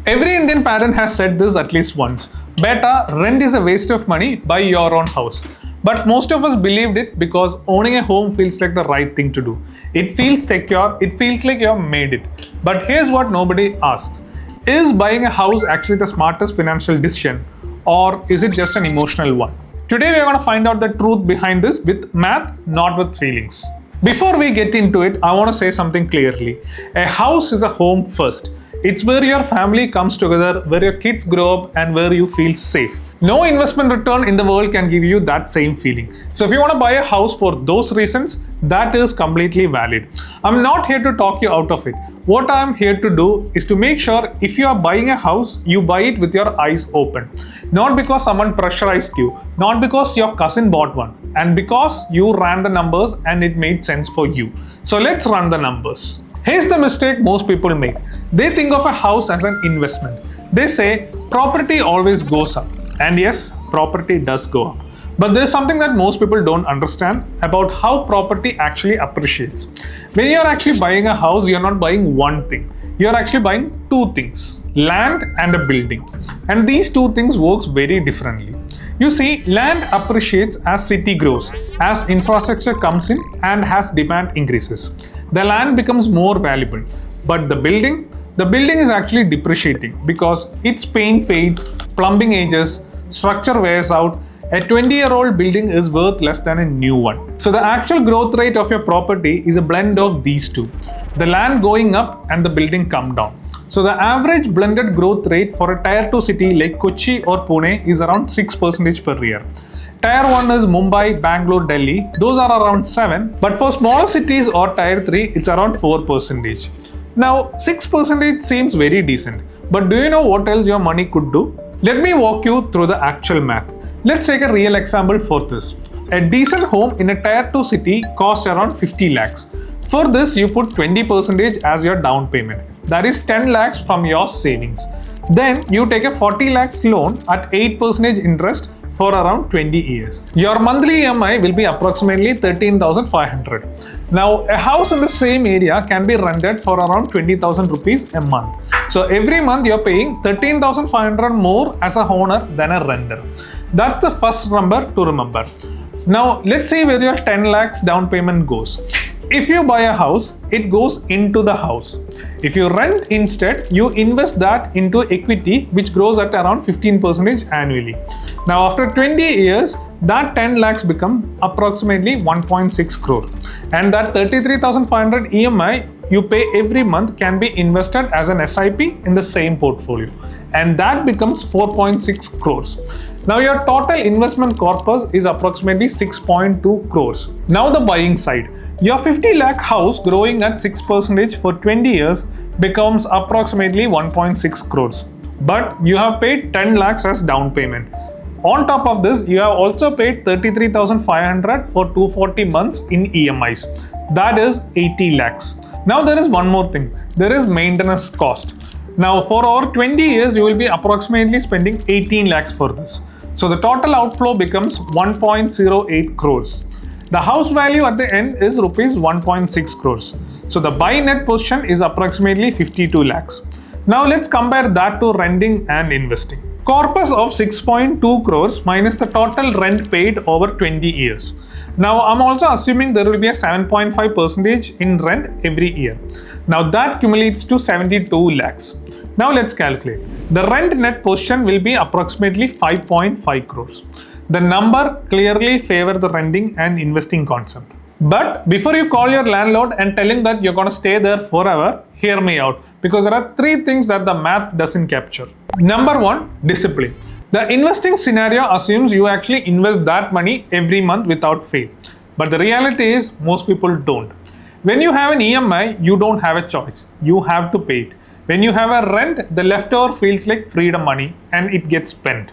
Every Indian parent has said this at least once. Beta, rent is a waste of money, buy your own house. But most of us believed it because owning a home feels like the right thing to do. It feels secure, it feels like you have made it. But here's what nobody asks. Is buying a house actually the smartest financial decision, or is it just an emotional one? Today we are going to find out the truth behind this with math, not with feelings. Before we get into it, I want to say something clearly. A house is a home first. It's where your family comes together, where your kids grow up, and where you feel safe. No investment return in the world can give you that same feeling. So if you want to buy a house for those reasons, that is completely valid. I'm not here to talk you out of it. What I'm here to do is to make sure if you are buying a house, you buy it with your eyes open. Not because someone pressurized you, not because your cousin bought one, and because you ran the numbers and it made sense for you. So let's run the numbers. Here's the mistake most people make. They think of a house as an investment. They say property always goes up. And yes, property does go up. But there's something that most people don't understand about how property actually appreciates. When you're actually buying a house, you're not buying one thing. You're actually buying two things, land and a building. And these two things works very differently. You see, land appreciates as city grows, as infrastructure comes in and as demand increases. The land becomes more valuable, but the building is actually depreciating because its paint fades, plumbing ages, structure wears out. A 20-year-old building is worth less than a new one. So the actual growth rate of your property is a blend of these two. The land going up and the building come down. So the average blended growth rate for a tier 2 city like Kochi or Pune is around 6% per year. Tier 1 is Mumbai, Bangalore, Delhi. Those are around 7. But for smaller cities or tier 3, it's around 4%. Now, 6% seems very decent. But do you know what else your money could do? Let me walk you through the actual math. Let's take a real example for this. A decent home in a tier 2 city costs around 50 lakhs. For this, you put 20% as your down payment. That is 10 lakhs from your savings. Then you take a 40 lakhs loan at 8% interest for around 20 years. Your monthly EMI will be approximately 13,500. Now, a house in the same area can be rented for around 20,000 rupees a month. So every month you're paying 13,500 more as a owner than a renter. That's the first number to remember. Now, let's see where your 10 lakhs down payment goes. If you buy a house, it goes into the house. If you rent instead, you invest that into equity, which grows at around 15% annually. Now, after 20 years, that 10 lakhs become approximately 1.6 crore. And that 33,500 EMI you pay every month can be invested as an SIP in the same portfolio. And that becomes 4.6 crores. Now your total investment corpus is approximately 6.2 crores. Now the buying side. Your 50 lakh house growing at 6% for 20 years becomes approximately 1.6 crores. But you have paid 10 lakhs as down payment. On top of this, you have also paid 33,500 for 240 months in EMIs. That is 80 lakhs. Now there is one more thing. There is maintenance cost. Now for over 20 years, you will be approximately spending 18 lakhs for this. So the total outflow becomes 1.08 crores. The house value at the end is rupees 1.6 crores. So the buy net position is approximately 52 lakhs. Now let's compare that to renting and investing. Corpus of 6.2 crores minus the total rent paid over 20 years. Now I'm also assuming there will be a 7.5% in rent every year. Now that accumulates to 72 lakhs. Now let's calculate. The rent net position will be approximately 5.5 crores. The number clearly favors the renting and investing concept. But before you call your landlord and tell him that you're going to stay there forever, hear me out, because there are 3 things that the math doesn't capture. Number 1, discipline. The investing scenario assumes you actually invest that money every month without fail. But the reality is most people don't. When you have an EMI, you don't have a choice. You have to pay it. When you have a rent, the leftover feels like freedom money and it gets spent.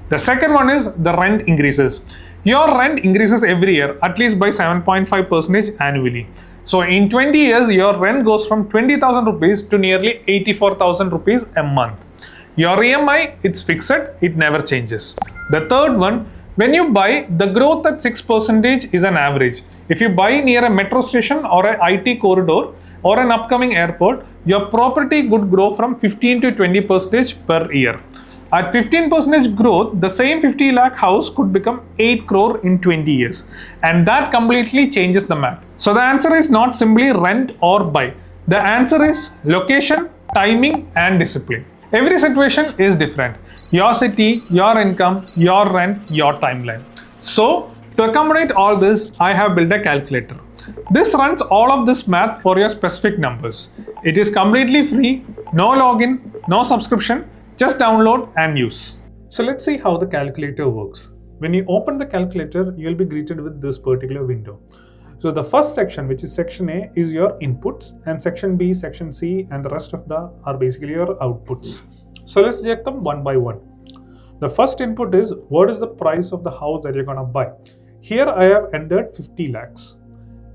The second one is the rent increases. Your rent increases every year, at least by 7.5% annually. So in 20 years, your rent goes from 20,000 rupees to nearly 84,000 rupees a month. Your EMI, it's fixed, it never changes. The third one, When you buy, the growth at 6% is an average. If you buy near a metro station or an IT corridor or an upcoming airport, your property could grow from 15 to 20% per year. At 15% growth, the same 50 lakh house could become 8 crore in 20 years. And that completely changes the math. So the answer is not simply rent or buy. The answer is location, timing, and discipline. Every situation is different. Your city, your income, your rent, your timeline. So, to accommodate all this, I have built a calculator. This runs all of this math for your specific numbers. It is completely free, no login, no subscription, just download and use. So let's see how the calculator works. When you open the calculator, you'll be greeted with this particular window. So the first section, which is section A, is your inputs, and section B, section C, and the rest of the are basically your outputs. So let's check them one by one. The first input is what is the price of the house that you're gonna buy. Here I have entered 50 lakhs.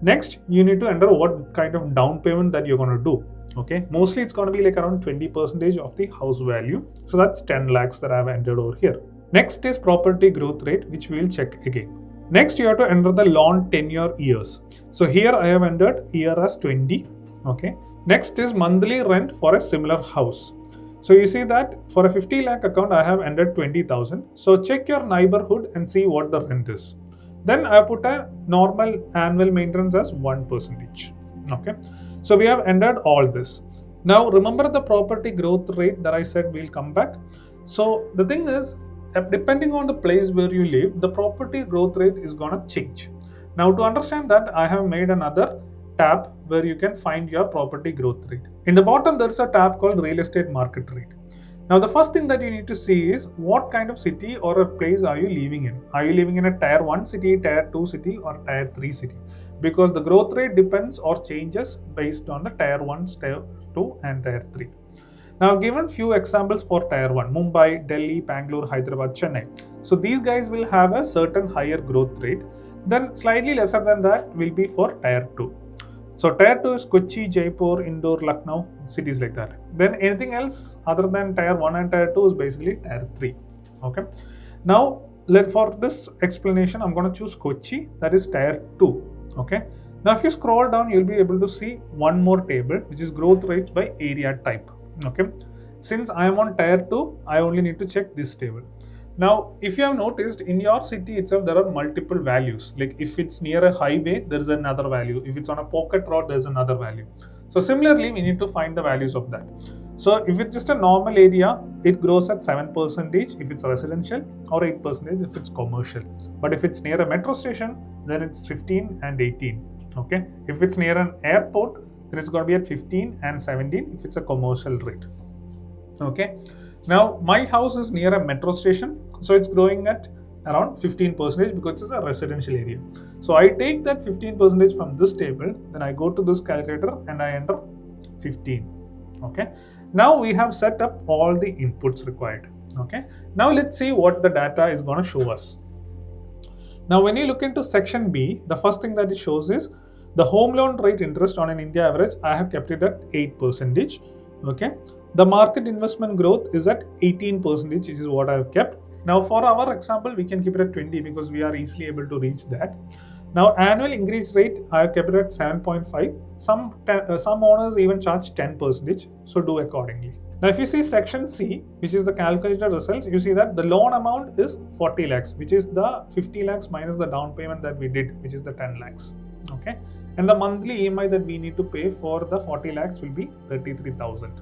Next, you need to enter what kind of down payment that you're gonna do. Okay, mostly it's gonna be like around 20% of the house value. So that's 10 lakhs that I have entered over here. Next is property growth rate, which we'll check again. Next, you have to enter the loan tenure years. So here I have entered year as 20. Okay. Next is monthly rent for a similar house. So you see that for a 50 lakh account, I have entered 20,000. So check your neighborhood and see what the rent is. Then I put a normal annual maintenance as 1%. Okay. So we have entered all this. Now remember the property growth rate that I said we'll come back. So the thing is, depending on the place where you live, the property growth rate is gonna change. Now to understand that, I have made another tab where you can find your property growth rate. In the bottom, there's a tab called real estate market rate. Now the first thing that you need to see is what kind of city or a place are you living in? Are you living in a tier 1 city, tier 2 city, or tier 3 city? Because the growth rate depends or changes based on the tier 1, tier 2 and tier 3. Now, given few examples for tier 1, Mumbai, Delhi, Bangalore, Hyderabad, Chennai. So these guys will have a certain higher growth rate. Then slightly lesser than that will be for tier 2. So tier 2 is Kochi, Jaipur, Indore, Lucknow, cities like that. Then anything else other than tier 1 and tier 2 is basically tier 3. Okay. Now, for this explanation, I'm going to choose Kochi, that is tier 2. Okay. Now, if you scroll down, you'll be able to see one more table, which is growth rates by area type. Okay, since I am on tier 2, I only need to check this table. Now, if you have noticed, in your city itself, there are multiple values. Like if it's near a highway, there is another value. If it's on a pocket road, there's another value. So similarly, we need to find the values of that. So if it's just a normal area, it grows at 7% if it's residential, or 8% if it's commercial. But if it's near a metro station, then it's 15 and 18. Okay, if it's near an airport, then it's going to be at 15 and 17 if it's a commercial rate. Okay. Now, my house is near a metro station, so it's growing at around 15% because it's a residential area. So I take that 15% from this table, then I go to this calculator and I enter 15. Okay. Now we have set up all the inputs required. Okay. Now let's see what the data is going to show us. Now, when you look into section B, the first thing that it shows is the home loan rate interest on an India average. I have kept it at 8%. Okay. The market investment growth is at 18%, which is what I have kept. Now, for our example, we can keep it at 20 because we are easily able to reach that. Now, annual increase rate, I have kept it at 7.5. Some owners even charge 10%. So do accordingly. Now, if you see section C, which is the calculated results, you see that the loan amount is 40 lakhs, which is the 50 lakhs minus the down payment that we did, which is the 10 lakhs. Okay. And the monthly EMI that we need to pay for the 40 lakhs will be 33,000.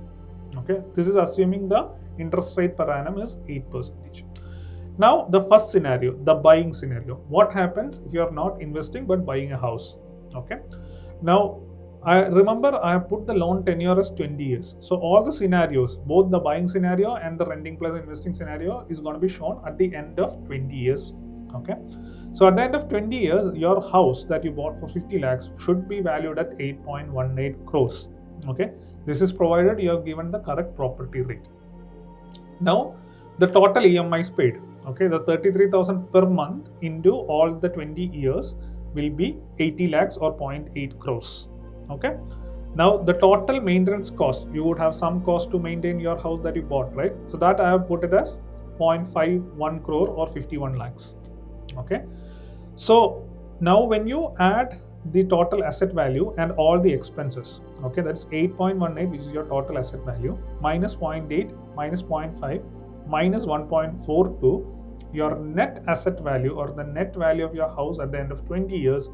Okay. This is assuming the interest rate per annum is 8%. Now, the first scenario, the buying scenario. What happens if you are not investing but buying a house? Okay. Now, I remember I have put the loan tenure as 20 years. So all the scenarios, both the buying scenario and the renting plus investing scenario is going to be shown at the end of 20 years. Okay. So at the end of 20 years, your house that you bought for 50 lakhs should be valued at 8.18 crores. Okay. This is provided you have given the correct property rate. Now, the total EMIs paid. Okay. The 33,000 per month into all the 20 years will be 80 lakhs or 0.8 crores. Okay. Now, the total maintenance cost, you would have some cost to maintain your house that you bought, right? So that I have put it as 0.51 crore or 51 lakhs. Okay, so now when you add the total asset value and all the expenses, okay, that's 8.18, which is your total asset value, minus 0.8, minus 0.5, minus 1.42, your net asset value or the net value of your house at the end of 20 years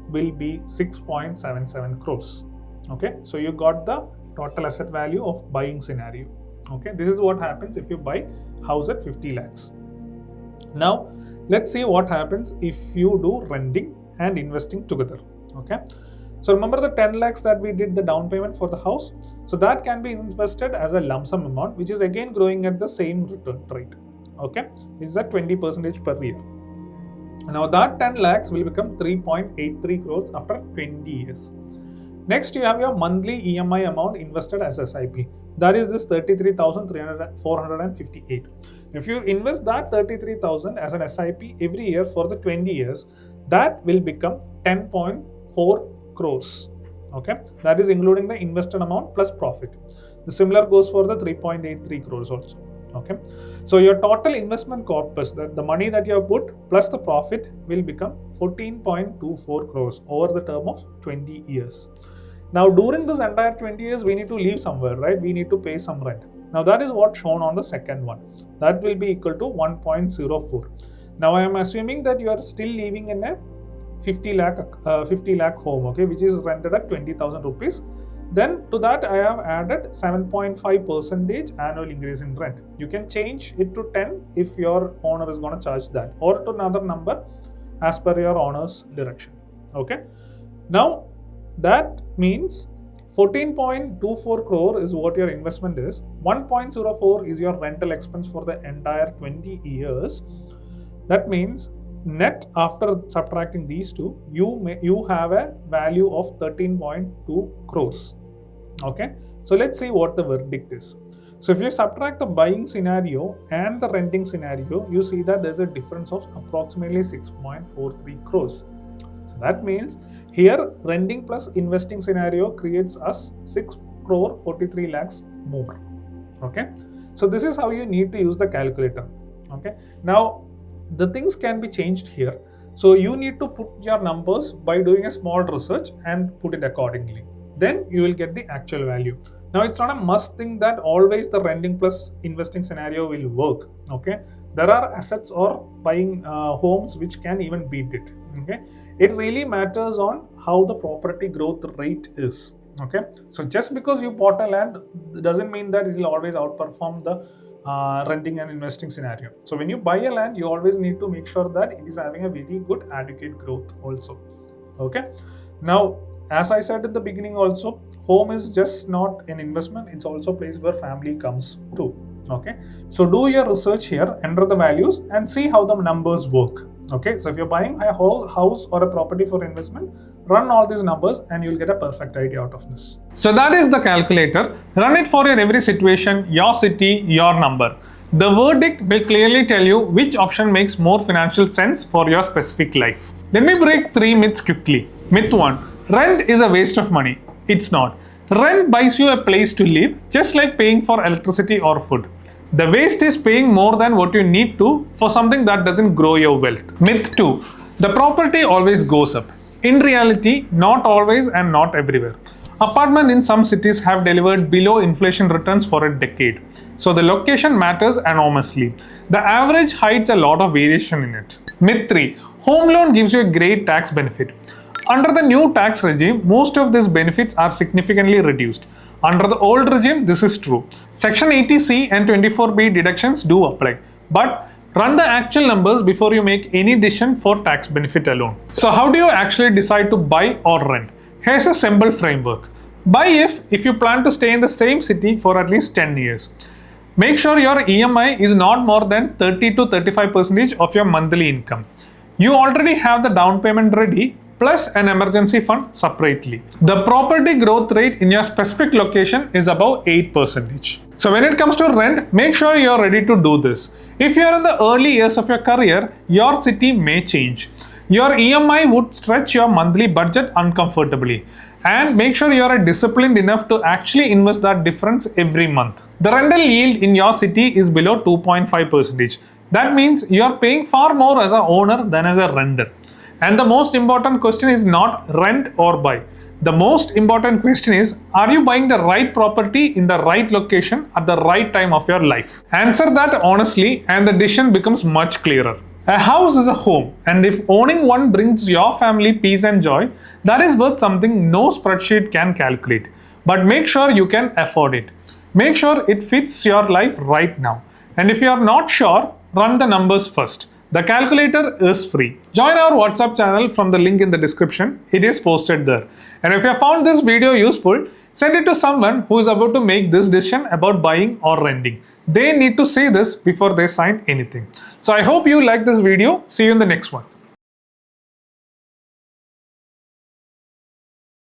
will be 6.77 crores. Okay, so you got the total asset value of buying scenario. Okay, this is what happens if you buy house at 50 lakhs. Now let's see what happens if you do renting and investing together. Okay, so remember the 10 lakhs that we did the down payment for the house, so that can be invested as a lump sum amount, which is again growing at the same return rate. Okay, it's at 20% per year. Now that 10 lakhs will become 3.83 crores after 20 years. Next, you have your monthly EMI amount invested as SIP. That is this 33,458. If you invest that 33,000 as an SIP every year for the 20 years, that will become 10.4 crores. Okay, that is including the invested amount plus profit. The similar goes for the 3.83 crores also. Okay, so your total investment corpus, the money that you have put plus the profit, will become 14.24 crores over the term of 20 years. Now during this entire 20 years, we need to live somewhere, right? We need to pay some rent. Now that is what's shown on the second one. That will be equal to 1.04. Now I am assuming that you are still living in a 50 lakh home, okay, which is rented at 20,000 rupees. Then to that I have added 7.5% annual increase in rent. You can change it to 10 if your owner is going to charge that, or to another number as per your owner's direction. Okay, now that means 14.24 crore is what your investment is. 1.04 is your rental expense for the entire 20 years. That means net after subtracting these two, you have a value of 13.2 crores. Okay, so let's see what the verdict is. So if you subtract the buying scenario and the renting scenario, you see that there's a difference of approximately 6.43 crores. So that means here renting plus investing scenario creates us 6 crore 43 lakhs more. Okay, so this is how you need to use the calculator. Okay, now the things can be changed here. So you need to put your numbers by doing a small research and put it accordingly. Then you will get the actual value. Now it's not a must thing that always the renting plus investing scenario will work. Okay, there are assets or buying homes which can even beat it. Okay, it really matters on how the property growth rate is. Okay, so just because you bought a land doesn't mean that it will always outperform the renting and investing scenario. So when you buy a land, you always need to make sure that it is having a very good adequate growth also. Okay, now as I said in the beginning also, home is just not an investment, it's also a place where family comes to. Okay, so do your research here, enter the values and see how the numbers work. Okay, so if you're buying a whole house or a property for investment, run all these numbers and you'll get a perfect idea out of this. So that is the calculator. Run it for your every situation, your city, your number. The verdict will clearly tell you which option makes more financial sense for your specific life. Let me break 3 myths quickly. Myth 1. Rent is a waste of money. It's not. Rent buys you a place to live, just like paying for electricity or food. The waste is paying more than what you need to for something that doesn't grow your wealth. Myth 2. The property always goes up. In reality, not always and not everywhere. Apartments in some cities have delivered below inflation returns for a decade. So the location matters enormously. The average hides a lot of variation in it. Myth 3. Home loan gives you a great tax benefit. Under the new tax regime, most of these benefits are significantly reduced. Under the old regime, this is true. Section 80C and 24B deductions do apply. But run the actual numbers before you make any decision for tax benefit alone. So how do you actually decide to buy or rent? Here's a simple framework. Buy if you plan to stay in the same city for at least 10 years. Make sure your EMI is not more than 30 to 35% of your monthly income. You already have the down payment ready, plus an emergency fund separately. The property growth rate in your specific location is above 8%. So when it comes to rent, make sure you're ready to do this. If you're in the early years of your career, your city may change. Your EMI would stretch your monthly budget uncomfortably. And make sure you're disciplined enough to actually invest that difference every month. The rental yield in your city is below 2.5%. That means you are paying far more as a owner than as a renter. And the most important question is not rent or buy. The most important question is, are you buying the right property in the right location at the right time of your life? Answer that honestly and the decision becomes much clearer. A house is a home, and if owning one brings your family peace and joy, that is worth something no spreadsheet can calculate. But make sure you can afford it. Make sure it fits your life right now. And if you are not sure, run the numbers first. The calculator is free. Join our WhatsApp channel from the link in the description. It is posted there. And if you have found this video useful, send it to someone who is about to make this decision about buying or renting. They need to see this before they sign anything. So I hope you like this video. See you in the next one.